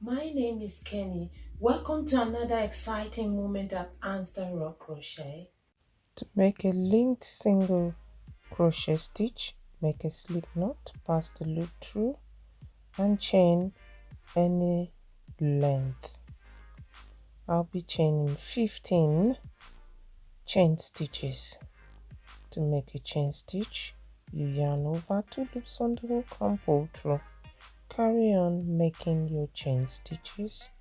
My name is Kenny. Welcome to another exciting moment at Anstar Rock Crochet. To make a linked single crochet stitch, make a slip knot, pass the loop through and chain any length. I'll be chaining 15 chain stitches. To make a chain stitch, you yarn over 2 loops on the hook and pull through. Carry on making your chain stitches.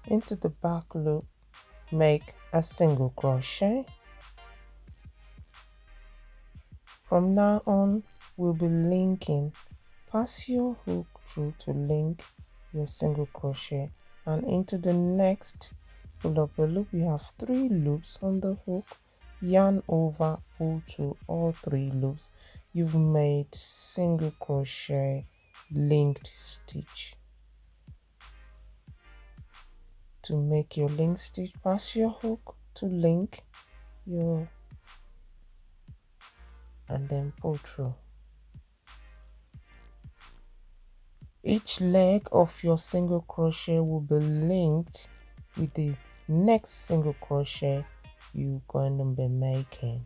Into the back loop, make a single crochet. From now on, we'll be linking. Pass your hook through to link your single crochet, and into the next pull up a loop. You have 3 loops on the hook. Yarn over, pull through all 3 loops. You've made single crochet linked stitch. To make your link stitch, pass your hook to link your and then pull through. Each leg of your single crochet will be linked with the next single crochet you're going to be making.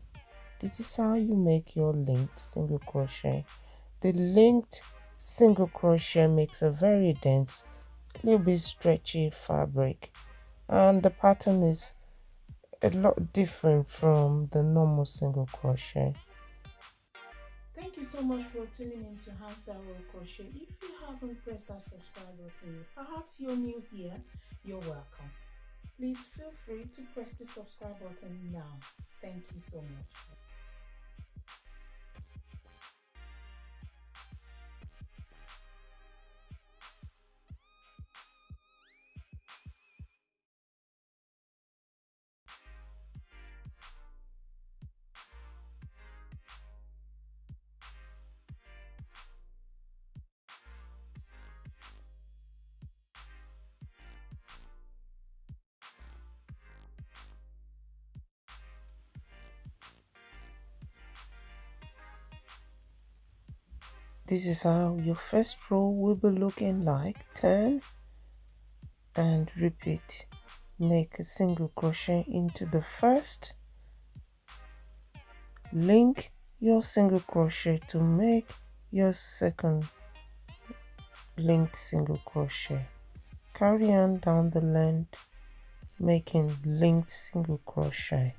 This is how you make your linked single crochet. The linked single crochet makes a very dense, little bit stretchy fabric, and the pattern is a lot different from the normal single crochet. Thank you so much for tuning in to Anstar Rock Crochet. If you haven't pressed that subscribe button, perhaps you're new here, you're welcome. Please feel free to press the subscribe button now. Thank you so much. This is how your first row will be looking like. Turn and repeat. Make a single crochet into the first, link your single crochet to make your second linked single crochet. Carry on down the length, making linked single crochet.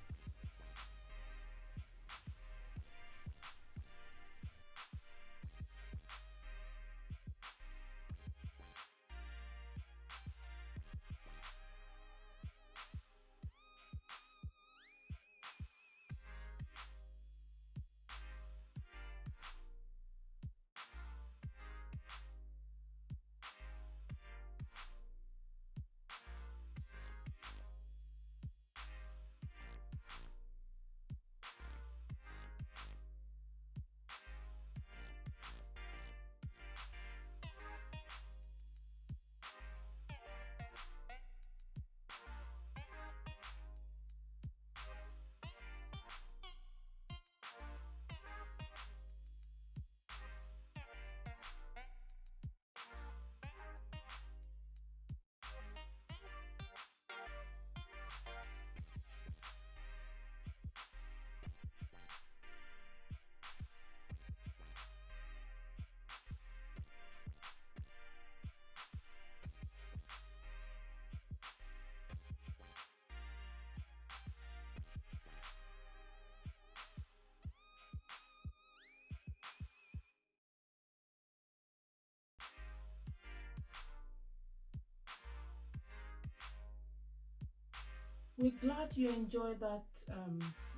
We're glad you enjoyed that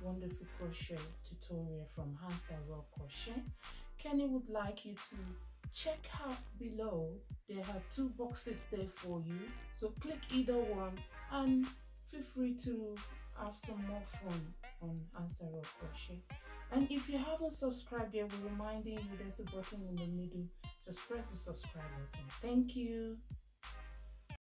wonderful crochet tutorial from Anstar Rock Crochet. Kenny would like you to check out below. There are 2 boxes there for you. So click either one and feel free to have some more fun on Anstar Rock Crochet. And if you haven't subscribed yet, we're reminding you there's a button in the middle. Just press the subscribe button. Thank you.